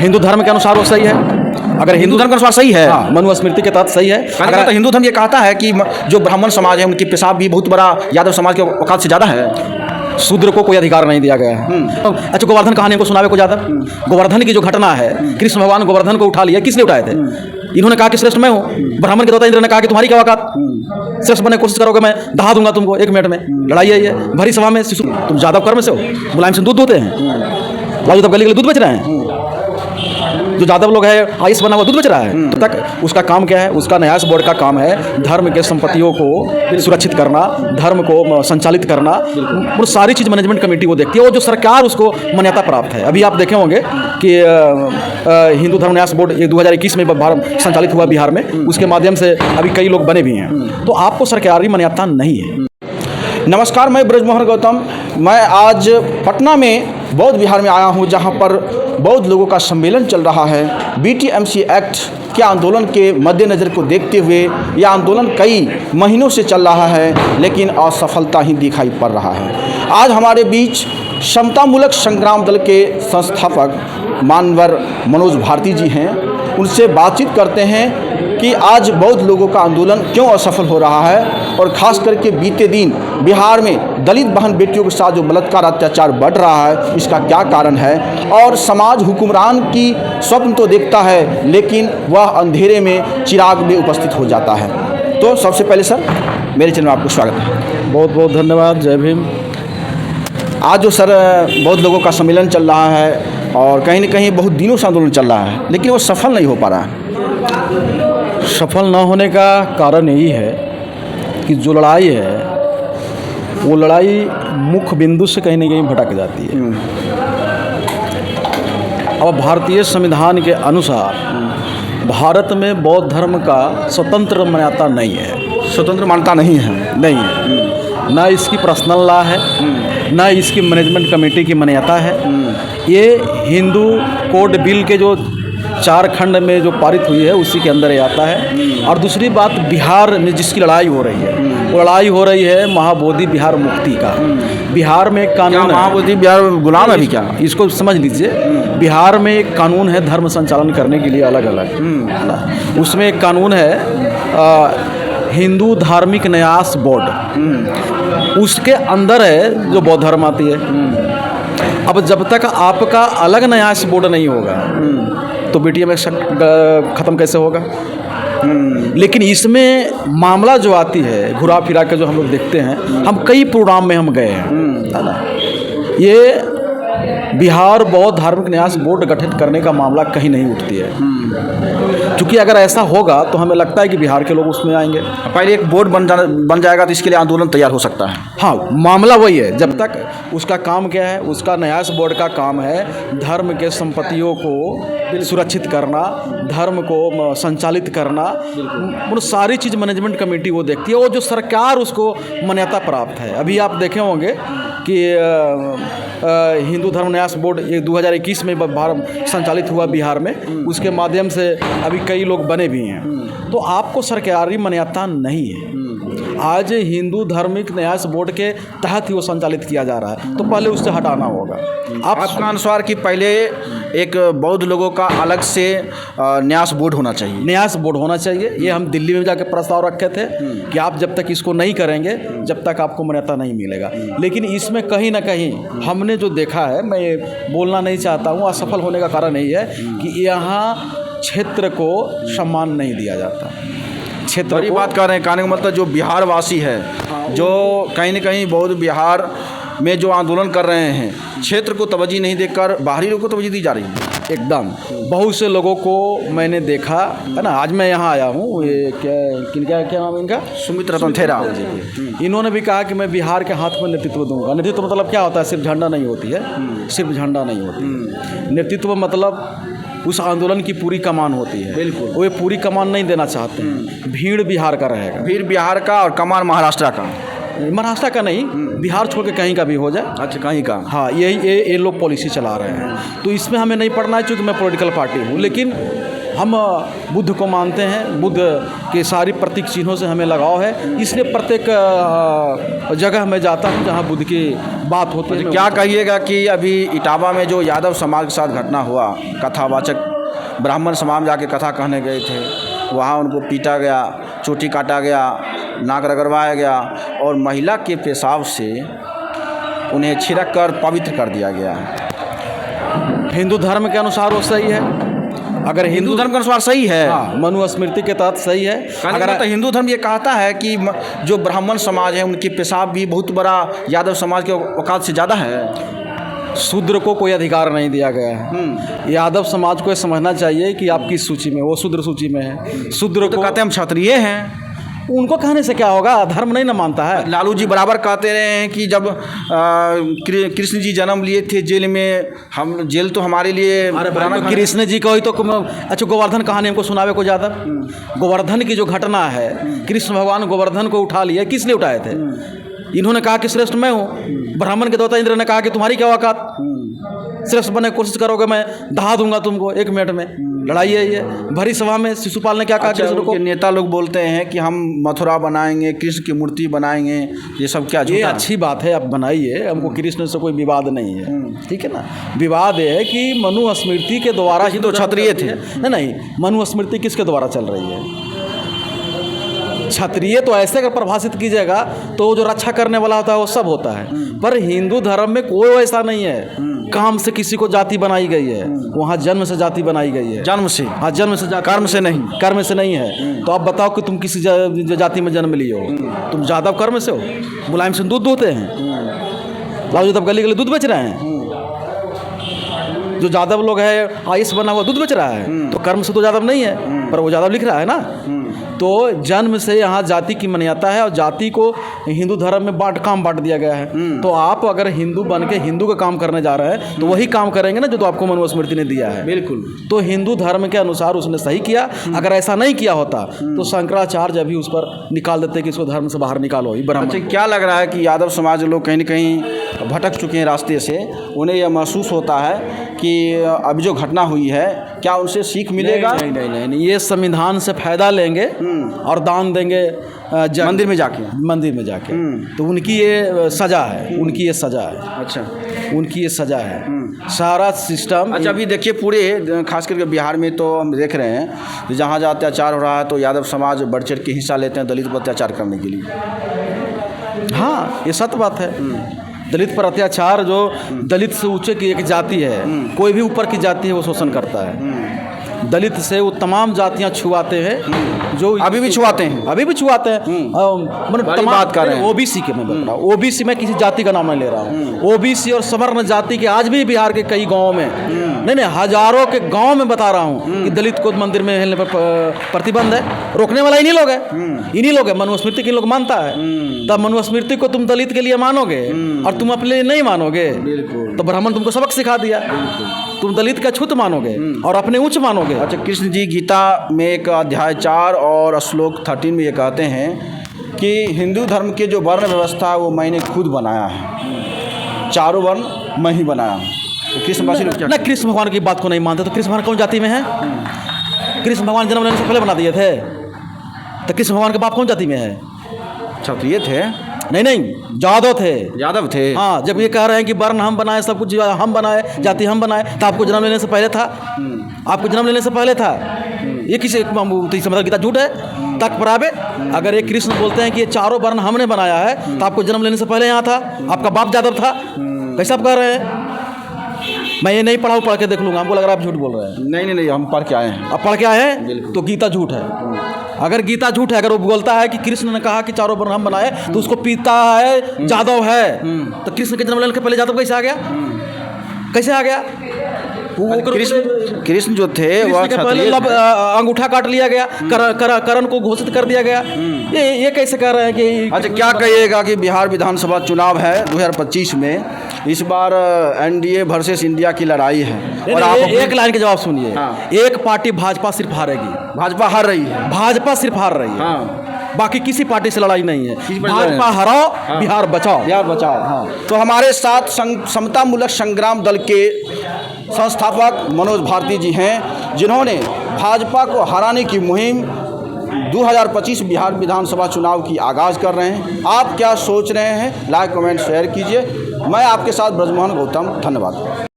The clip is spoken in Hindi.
हिंदू धर्म के अनुसार वो सही है। अगर हिंदू धर्म के अनुसार सही है, हाँ। मनुस्मृति के तहत सही है। अगर तो हिंदू धर्म ये कहता है कि जो ब्राह्मण समाज है उनकी पेशाब भी बहुत बड़ा यादव समाज के औकात से ज़्यादा है। शूद्र को कोई अधिकार नहीं दिया गया है। अच्छा, गोवर्धन कहानी को सुनावे को ज़्यादा। गोवर्धन की जो घटना है, कृष्ण भगवान गोवर्धन को उठा लिया, किसने उठाए थे? इन्होंने कहा कि श्रेष्ठ मैं हूँ। ब्राह्मण के देवता इंद्र ने कहा कि तुम्हारी क्या औकात, श्रेष्ठ बनने की कोशिश करोगे मैं दहा दूंगा तुमको 1 मिनट में। लड़ाई है ये भरी सभा में। शिशु तुम जादव कर्म से हो, मुलायम से दूध दूते हैं, लालू तब गली गली दूध बेच रहे हैं। जो जादव लोग है आइस बना हुआ दूध बेच रहा है। तो तक उसका काम क्या है? उसका न्यास बोर्ड का काम है धर्म के संपत्तियों को सुरक्षित करना, धर्म को संचालित करना। वो सारी चीज़ मैनेजमेंट कमेटी वो देखती है, और जो सरकार उसको मान्यता प्राप्त है। अभी आप देखे होंगे कि हिंदू धर्म न्यास बोर्ड 2021 में संचालित हुआ बिहार में, उसके माध्यम से अभी कई लोग बने भी हैं। तो आपको सरकारी मान्यता नहीं है। नमस्कार, मैं ब्रजमोहन गौतम। मैं आज पटना में बौद्ध विहार में आया हूँ, जहाँ पर बौद्ध लोगों का सम्मेलन चल रहा है। BTMC एक्ट के आंदोलन के मद्देनज़र को देखते हुए यह आंदोलन कई महीनों से चल रहा है, लेकिन असफलता ही दिखाई पड़ रहा है। आज हमारे बीच समतामूलक संग्राम दल के संस्थापक मानवर मनोज भारती जी हैं। उनसे बातचीत करते हैं कि आज बौद्ध लोगों का आंदोलन क्यों असफल हो रहा है, और ख़ास करके बीते दिन बिहार में दलित बहन बेटियों के साथ जो बलात्कार अत्याचार बढ़ रहा है, इसका क्या कारण है। और समाज हुक्मरान की स्वप्न तो देखता है, लेकिन वह अंधेरे में चिराग में उपस्थित हो जाता है। तो सबसे पहले सर, मेरे चैनल में आपको स्वागत है। बहुत बहुत धन्यवाद। जय भीम। आज जो सर बौद्ध लोगों का सम्मेलन चल रहा है, और कहीं न कहीं बहुत दिनों से आंदोलन चल रहा है, लेकिन वो सफल नहीं हो पा रहा है। सफल न होने का कारण यही है कि जो लड़ाई है वो लड़ाई मुख्य बिंदु से कहीं न कहीं भटक जाती है। अब भारतीय संविधान के अनुसार भारत में बौद्ध धर्म का स्वतंत्र मान्यता नहीं है। स्वतंत्र मान्यता नहीं है। नहीं है। ना इसकी पर्सनल लॉ है, ना इसकी मैनेजमेंट कमेटी की मान्यता है। ये हिंदू कोड बिल के जो 4 खंड में जो पारित हुई है उसी के अंदर ये आता है। और दूसरी बात, बिहार में जिसकी लड़ाई हो रही है, वो लड़ाई हो रही है महाबोधि बिहार मुक्ति का। बिहार में एक कानून है, महाबोधि बिहार गुलाम है भी क्या? इसको समझ लीजिए। बिहार में एक कानून है धर्म संचालन करने के लिए अलग अलग। उसमें एक कानून है हिंदू धार्मिक न्यास बोर्ड, उसके अंदर है जो बौद्ध धर्म आती है। अब जब तक आपका अलग न्यास बोर्ड नहीं होगा तो BTM ख़त्म कैसे होगा? लेकिन इसमें मामला जो आती है घुरा फिरा के जो हम लोग देखते हैं, हम कई प्रोग्राम में हम गए हैं, है ना। ये बिहार बौद्ध धार्मिक न्यास बोर्ड गठित करने का मामला कहीं नहीं उठती है। क्योंकि अगर ऐसा होगा तो हमें लगता है कि बिहार के लोग उसमें आएंगे। पहले एक बोर्ड बन जाएगा तो इसके लिए आंदोलन तैयार हो सकता है। हाँ, मामला वही है। जब तक उसका काम क्या है, उसका न्यास बोर्ड का काम है धर्म के संपत्तियों को सुरक्षित करना, धर्म को संचालित करना। वो सारी चीज़ मैनेजमेंट कमेटी वो देखती है, और जो सरकार उसको मान्यता प्राप्त है। अभी आप देखे होंगे कि हिंदू धर्म न्यास बोर्ड 2021 में संचालित हुआ बिहार में, उसके माध्यम से अभी कई लोग बने भी हैं। तो आपको सरकारी मान्यता नहीं है। आज हिंदू धार्मिक न्यास बोर्ड के तहत ही वो संचालित किया जा रहा है, तो पहले उससे हटाना होगा। आपका अनुसार कि पहले एक बौद्ध लोगों का अलग से न्यास बोर्ड होना चाहिए। न्यास बोर्ड होना चाहिए। ये हम दिल्ली में जाके प्रस्ताव रखे थे कि आप जब तक इसको नहीं करेंगे जब तक आपको मान्यता नहीं मिलेगा। लेकिन इसमें कहीं ना कहीं हमने जो देखा है, मैं ये बोलना नहीं चाहता हूँ, असफल होने का कारण यही है कि यहाँ क्षेत्र को सम्मान नहीं दिया जाता। क्षेत्र बड़ी बात कर रहे हैं, कहने का मतलब जो बिहार वासी है, जो कहीं न कहीं बौद्ध बिहार में जो आंदोलन कर रहे हैं, क्षेत्र को तवज्जो नहीं देकर बाहरी लोगों को तवज्जो दी जा रही है। एकदम बहुत से लोगों को मैंने देखा है ना। आज मैं यहाँ आया हूँ, ये क्या नाम है इनका? सुमित रतन थेरा। इन्होंने भी कहा कि मैं बिहार के हाथ में नेतृत्व दूंगा। नेतृत्व मतलब क्या होता है? सिर्फ झंडा नहीं होती है, सिर्फ झंडा नहीं होती। नेतृत्व मतलब उस आंदोलन की पूरी कमान होती है। बिल्कुल। वो ये पूरी कमान नहीं देना चाहते हैं। भीड़ बिहार का रहेगा, फिर बिहार का, और कमान महाराष्ट्र का। महाराष्ट्र का नहीं, बिहार छोड़ के कहीं का भी हो जाए। अच्छा, कहीं का। हाँ, ये लोग पॉलिसी चला रहे हैं। तो इसमें हमें नहीं पढ़ना है, चूँकि मैं पॉलिटिकल पार्टी हूँ। लेकिन हम बुद्ध को मानते हैं, बुद्ध के सारी प्रतीक चिन्हों से हमें लगाव है, इसलिए प्रत्येक जगह मैं जाता हूँ जहाँ बुद्ध की बात होती है। क्या कहिएगा कि अभी इटावा में जो यादव समाज के साथ घटना हुआ, कथावाचक ब्राह्मण समाज जाके कथा कहने गए थे, वहाँ उनको पीटा गया, चोटी काटा गया, नाक रगड़वाया गया और महिला के पेशाब से उन्हें छिड़क कर पवित्र कर दिया गया। हिंदू धर्म के अनुसार वो सही है। अगर हिंदू धर्म के अनुसार सही है, हाँ, मनुस्मृति के तहत सही है। अगर तो हिंदू धर्म ये कहता है कि जो ब्राह्मण समाज है उनकी पेशाब भी बहुत बड़ा यादव समाज के औकात से ज़्यादा है। शूद्र को कोई अधिकार नहीं दिया गया है। यादव समाज को ये समझना चाहिए कि आप किस सूची में, वो शूद्र सूची में है। शूद्र तो को कहते हैं हम क्षत्रिय हैं, उनको कहने से क्या होगा, धर्म नहीं ना मानता है। लालू जी बराबर कहते रहे हैं कि जब कृष्ण जी जन्म लिए थे जेल में, हम जेल तो हमारे लिए कृष्ण जी को ही तो अच्छा गोवर्धन कहानी हमको सुनावे को ज़्यादा। गोवर्धन की जो घटना है, कृष्ण भगवान गोवर्धन को उठा लिया, किस लिए उठाए थे? इन्होंने कहा कि श्रेष्ठ मैं हूँ। ब्राह्मण के देवता इंद्र ने कहा कि तुम्हारी क्या औकात, श्रेष्ठ बनने की कोशिश करोगे मैं दहा दूंगा तुमको 1 मिनट में। लड़ाई है ये भरी सभा में। शिशुपाल ने क्या कहा? कृष्ण को नेता लोग बोलते हैं कि हम मथुरा बनाएंगे, कृष्ण की मूर्ति बनाएंगे, ये सब क्या? ये अच्छी बात है, आप बनाइए, हमको कृष्ण से कोई विवाद नहीं है, ठीक है ना। विवाद ये है कि मनुस्मृति के द्वारा ही तो क्षत्रिय थे। नहीं, मनुस्मृति किसके द्वारा चल रही है? क्षत्रिय तो ऐसे अगर परिभाषित कीजिएगा तो जो रक्षा करने वाला होता है वो सब होता है, पर हिंदू धर्म में कोई ऐसा नहीं है काम से किसी को जाति बनाई गई है। वहाँ जन्म से जाति बनाई गई है। जन्म से? हाँ, जन्म से, कर्म से नहीं, कर्म से नहीं है। तो आप बताओ कि तुम किसी जाति में जन्म लिए हो, तुम जादव कर्म से हो। मुलायम सिंह दूध दोते हैं, लालू यादव गली गली दूध बेच रहे हैं। जो यादव लोग है आईएएस बना हुआ दूध बेच रहा है, तो कर्म से तो यादव नहीं है, पर वो यादव लिख रहा है ना। तो जन्म से यहाँ जाति की मान्यता है और जाति को हिंदू धर्म में काम बांट दिया गया है। तो आप अगर हिंदू बन के हिंदू का काम करने जा रहे हैं तो वही काम करेंगे ना जो तो आपको मनुस्मृति ने दिया है। बिल्कुल। तो हिंदू धर्म के अनुसार उसने सही किया। अगर ऐसा नहीं किया होता तो शंकराचार्य अभी उस पर निकाल देते कि इसको धर्म से बाहर निकालो ही ब्राह्मण। अच्छा, क्या लग रहा है कि यादव समाज लोग कहीं न कहीं भटक चुके हैं रास्ते से? उन्हें यह महसूस होता है कि अभी जो घटना हुई है क्या उनसे सीख मिलेगा? नहीं नहीं नहीं, नहीं। ये संविधान से फायदा लेंगे और दान देंगे मंदिर में जाके तो उनकी ये सज़ा है, उनकी ये सज़ा है। अच्छा, उनकी ये सज़ा है। सारा सिस्टम। अच्छा, अभी देखिए पूरे खास करके बिहार में तो हम देख रहे हैं कि जहाँ जहाँ अत्याचार हो रहा है तो यादव समाज बढ़ चढ़ के हिस्सा लेते हैं दलित पर अत्याचार करने के लिए। हाँ, ये सत्य बात है। दलित पर अत्याचार, जो दलित से ऊंचे की एक जाति है, कोई भी ऊपर की जाति है वो शोषण करता है। दलित से वो तमाम जातियां छुआते हैं, जो अभी भी छुआते हैं, अभी भी छुआते हैं। मतलब बात कर रहे हैं ओबीसी के, मैं बोल रहा हूँ ओबीसी, मैं किसी जाति का नाम नहीं ले रहा हूँ। ओबीसी और सवर्ण जाति के आज भी बिहार के कई गाँव में, नहीं हजारों के गाँव में बता रहा हूँ कि दलित को मंदिर में हिलने पर प्रतिबंध है। रोकने वाला इन्हीं लोग है, इन्हीं लोग है। मनुस्मृति के लोग मानता है, तब मनुस्मृति को तुम दलित के लिए मानोगे और तुम अपने लिए नहीं मानोगे, तो ब्राह्मण तुमको सबक सिखा दिया। तुम दलित का छूत मानोगे और अपने उच्च मानोगे। अच्छा, कृष्ण जी गीता में एक अध्याय 4 और श्लोक 13 में ये कहते हैं कि हिंदू धर्म के जो वर्ण व्यवस्था है वो मैंने खुद बनाया है, चारों वर्ण मैं ही बनाया हूँ। तो कृष्णवासी लोग क्या कृष्ण भगवान की बात को नहीं मानते? तो कृष्ण भगवान कौन जाति में है? कृष्ण भगवान जन्म लेने से पहले बना दिए थे, तो कृष्ण भगवान के बाप कौन जाति में है? क्षत्रिय थे? नहीं, यादव थे। हाँ, जब ये कह रहे हैं कि वर्ण हम बनाए, सब कुछ हम बनाए, जाति हम बनाए, तो आपको जन्म लेने से पहले था? आपको जन्म लेने से पहले था? ये किसी मतलब गीता झूठ है? तक पराबे। अगर ये कृष्ण बोलते हैं कि ये चारों वर्ण हमने बनाया है, तो आपको जन्म लेने से पहले यहाँ था? आपका बाप यादव था? कैसे आप कह रहे हैं? मैं ये नहीं पढ़ा हूँ, पढ़ के देख लूँगा। हमको लग रहा है आप झूठ बोल रहे हैं। नहीं, हम पढ़ के आए हैं। अब पढ़ के आए हैं तो गीता झूठ है। अगर गीता झूठ है, अगर वो बोलता है कि कृष्ण ने कहा कि चारों वर्ण हम बनाए, तो उसको पिता है जादव है, तो कृष्ण के जन्म लेने के पहले जादव कैसे आ गया? कैसे आ गया? कृष्ण जो थे वह अंगूठा काट लिया गया, करण को घोषित कर दिया गया। ये कैसे कह रहे हैं कि? अच्छा, क्या कहिएगा कि बिहार विधानसभा चुनाव है 2025 में, इस बार एनडीए वर्सेस इंडिया की लड़ाई है और आप एक लाइन के जवाब सुनिए। एक पार्टी भाजपा सिर्फ हारेगी, भाजपा हार रही है, भाजपा सिर्फ हार रही है, बाकी किसी पार्टी से लड़ाई नहीं है। भाजपा हराओ, बिहार बचाओ, बिहार बचाओ। तो हमारे साथ समतामूलक संग्राम दल के संस्थापक मनोज भारती जी हैं। जिन्होंने भाजपा को हराने की मुहिम 2025 बिहार विधानसभा चुनाव की आगाज़ कर रहे हैं। आप क्या सोच रहे हैं? लाइक कमेंट शेयर कीजिए। मैं आपके साथ ब्रजमोहन गौतम, धन्यवाद।